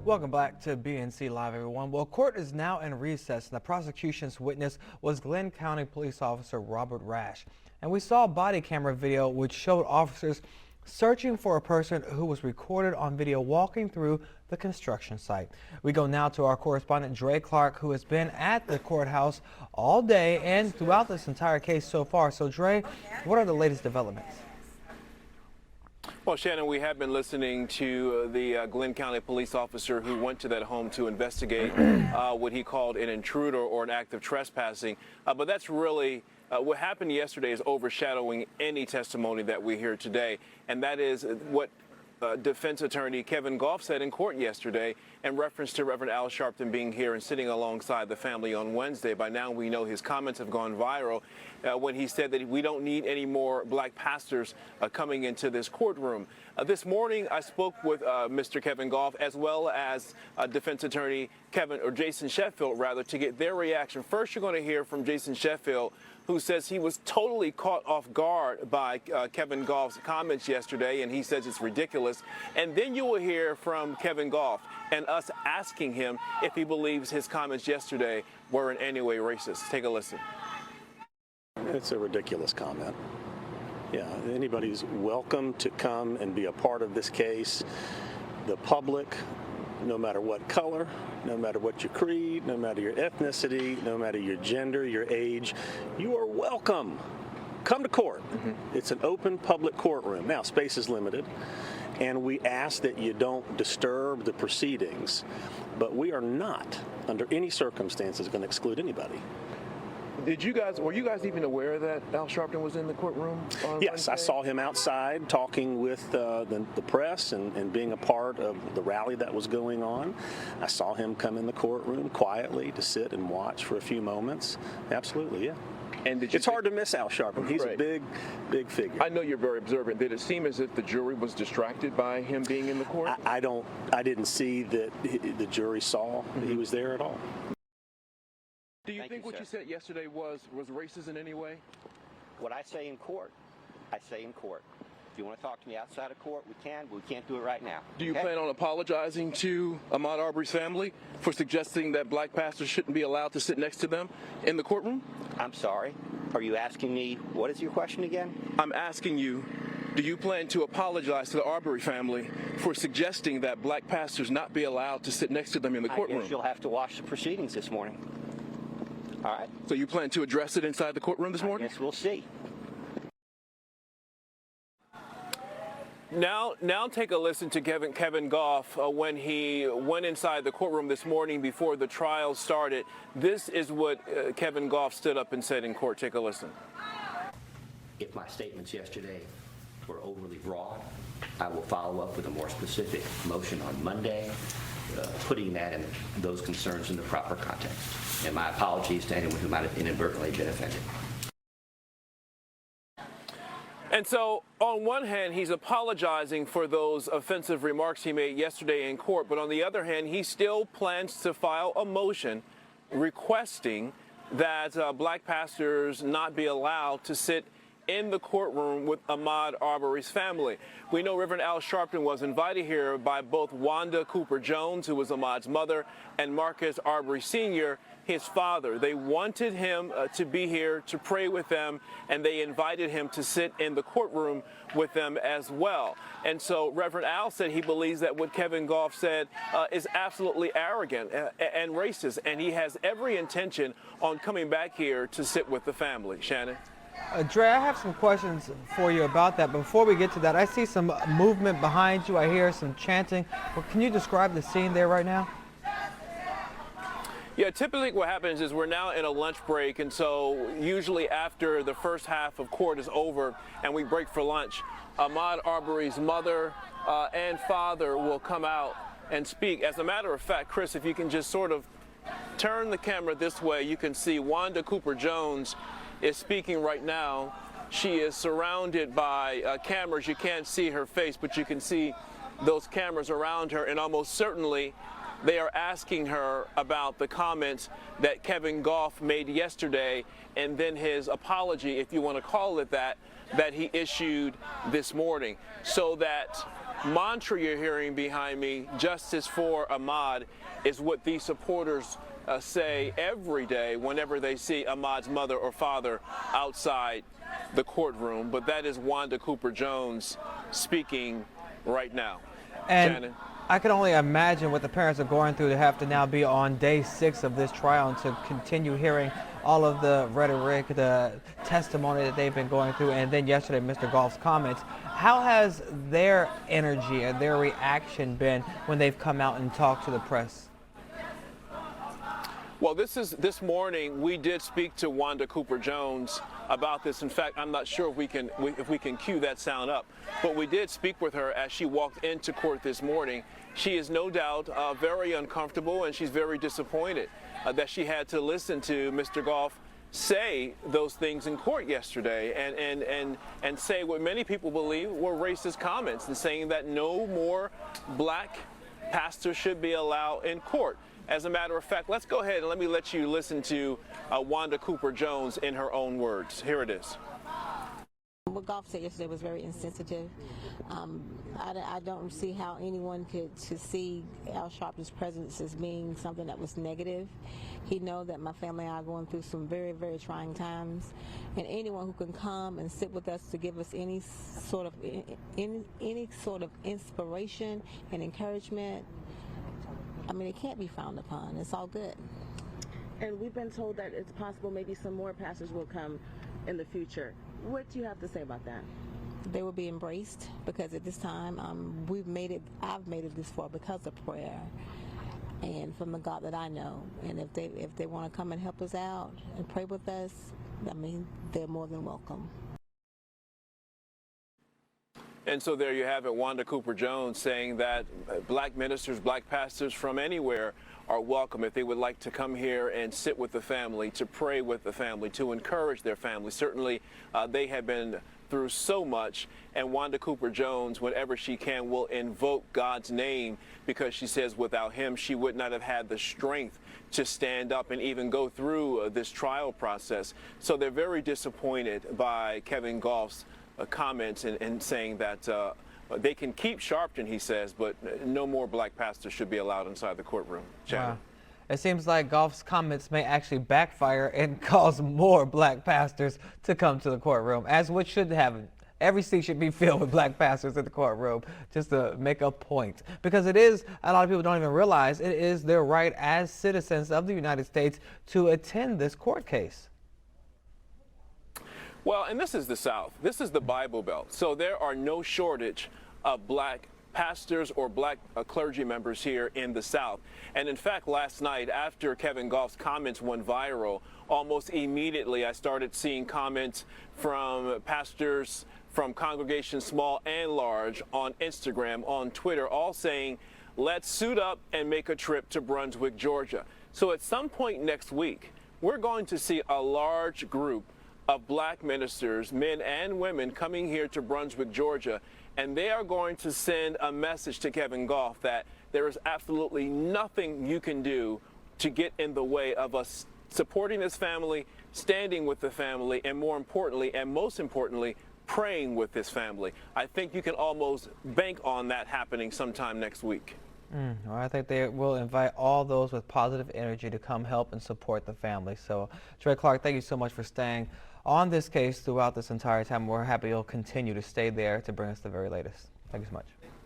Welcome back to BNC Live, everyone. Well, court is now in recess, and the prosecution's witness was Glenn County Police Officer Robert Rash. And we saw a body camera video which showed officers searching for a person who was recorded on video walking through the construction site. We go now to our correspondent Dray Clark, who has been at the courthouse all day and throughout this entire case so far. So, Dray, what are the latest developments? Well, Shannon, we have been listening to the Glenn County police officer who went to that home to investigate what he called an intruder or an act of trespassing. But that's really what happened yesterday is overshadowing any testimony that we hear today. And that is what defense attorney Kevin Goff said in court yesterday in reference to Reverend Al Sharpton being here and sitting alongside the family on Wednesday. By now we know his comments have gone viral when he said that we don't need any more black pastors coming into this courtroom. This morning I spoke with Mr. Kevin Goff as well as defense attorney Jason Sheffield to get their reaction. First, you're going to hear from Jason Sheffield, who says he was totally caught off guard by Kevin Goff's comments yesterday, and he says it's ridiculous. And then you will hear from Kevin Goff and us asking him if he believes his comments yesterday were in any way racist. Take a listen. It's a ridiculous comment. Yeah, anybody's welcome to come and be a part of this case. The public, no matter what color, no matter what your creed, no matter your ethnicity, no matter your gender, your age, you are welcome. Come to court. It's an open public courtroom. Now, space is limited, and we ask that you don't disturb the proceedings, but we are not, under any circumstances, going to exclude anybody. Were you guys even aware that Al Sharpton was in the courtroom on Yes, Wednesday? I saw him outside talking with the press and being a part of the rally that was going on. I saw him come in the courtroom quietly to sit and watch for a few moments. Absolutely, yeah. And it's hard to miss Al Sharpton. He's Right. a big figure. I know you're very observant. Did it seem as if the jury was distracted by him being in the court? I didn't see that the jury saw that he was there at all. Do you think what you said yesterday was racist in any way? What I say in court, I say in court. If you want to talk to me outside of court, we can, but we can't do it right now. Do you okay? plan on apologizing to Ahmaud Arbery's family for suggesting that black pastors shouldn't be allowed to sit next to them in the courtroom? I'm sorry. Are you asking me, what is your question again? I'm asking you, do you plan to apologize to the Arbery family for suggesting that black pastors not be allowed to sit next to them in the courtroom? I guess you'll have to watch the proceedings this morning. All right. So you plan to address it inside the courtroom this morning? I guess we'll see. Now take a listen to Kevin Goff when he went inside the courtroom this morning before the trial started. This is what Kevin Goff stood up and said in court. Take a listen. If my statements yesterday were overly broad, I will follow up with a more specific motion on Monday, putting that and those concerns in the proper context. And my apologies to anyone who might have inadvertently been offended. And so, on one hand, he's apologizing for those offensive remarks he made yesterday in court, but on the other hand, he still plans to file a motion requesting that black pastors not be allowed to sit in the courtroom with Ahmaud Arbery's family. We know Reverend Al Sharpton was invited here by both Wanda Cooper Jones, who was Ahmaud's mother, and Marcus Arbery Sr., his father. They wanted him to be here to pray with them, and they invited him to sit in the courtroom with them as well. And so Reverend Al said he believes that what Kevin Goff said is absolutely arrogant and racist, and he has every intention on coming back here to sit with the family. Shannon? Dray, I have some questions for you about that. Before we get to that, I see some movement behind you. I hear some chanting. Well, can you describe the scene there right now? Yeah, typically what happens is we're now in a lunch break, and so usually after the first half of court is over and we break for lunch, Ahmaud Arbery's mother and father will come out and speak. As a matter of fact, Chris, if you can just sort of turn the camera this way, you can see Wanda Cooper Jones is speaking right now. She is surrounded by cameras. You can't see her face, but you can see those cameras around her, and almost certainly they are asking her about the comments that Kevin Goff made yesterday, and then his apology, if you want to call it that he issued this morning. So that mantra you're hearing behind me, justice for Ahmaud, is what these supporters say every day whenever they see Ahmaud's mother or father outside the courtroom. But that is Wanda Cooper Jones speaking right now. And Shannon. I can only imagine what the parents are going through to have to now be on day 6 of this trial and to continue hearing all of the rhetoric, the testimony that they've been going through, and then yesterday Mr. Goff's comments. How has their energy and their reaction been when they've come out and talked to the press? Well, this morning we did speak to Wanda Cooper Jones about this. In fact, I'm not sure if we can cue that sound up, but we did speak with her as she walked into court this morning. She is no doubt very uncomfortable, and she's very disappointed that she had to listen to Mr. Goff say those things in court yesterday and say what many people believe were racist comments, and saying that no more black pastors should be allowed in court. As a matter of fact, let's go ahead and let you listen to Wanda Cooper Jones in her own words. Here it is. What Goff said yesterday was very insensitive. I don't see how anyone could see Al Sharpton's presence as being something that was negative. He knows that my family and I are going through some very, very trying times, and anyone who can come and sit with us to give us any sort of inspiration and encouragement, I mean, it can't be frowned upon. It's all good. And we've been told that it's possible maybe some more pastors will come in the future. What do you have to say about that? They will be embraced, because at this time I've made it this far because of prayer and from the God that I know. And if they want to come and help us out and pray with us, I mean, they're more than welcome. And so there you have it, Wanda Cooper Jones saying that black ministers, black pastors from anywhere are welcome if they would like to come here and sit with the family, to pray with the family, to encourage their family. Certainly they have been through so much, and Wanda Cooper Jones, whenever she can, will invoke God's name, because she says without him she would not have had the strength to stand up and even go through this trial process. So they're very disappointed by Kevin Goff's comments and saying that they can keep Sharpton, he says, but no more black pastors should be allowed inside the courtroom. Shannon. Wow. It seems like Goff's comments may actually backfire and cause more black pastors to come to the courtroom, as what should happen. Every seat should be filled with black pastors in the courtroom, just to make a point. Because it is, a lot of people don't even realize, it is their right as citizens of the United States to attend this court case. Well, and this is the South. This is the Bible Belt. So there are no shortage of black pastors or black clergy members here in the South. And in fact, last night, after Kevin Goff's comments went viral, almost immediately I started seeing comments from pastors from congregations small and large on Instagram, on Twitter, all saying, let's suit up and make a trip to Brunswick, Georgia. So at some point next week, we're going to see a large group of black ministers, men and women, coming here to Brunswick, Georgia, and they are going to send a message to Kevin Goff that there is absolutely nothing you can do to get in the way of us supporting this family, standing with the family, and more importantly, and most importantly, praying with this family. I think you can almost bank on that happening sometime next week. Well, I think they will invite all those with positive energy to come help and support the family. So, Dray Clark, thank you so much for staying on this case throughout this entire time. We're happy you'll continue to stay there to bring us the very latest. Thank you so much.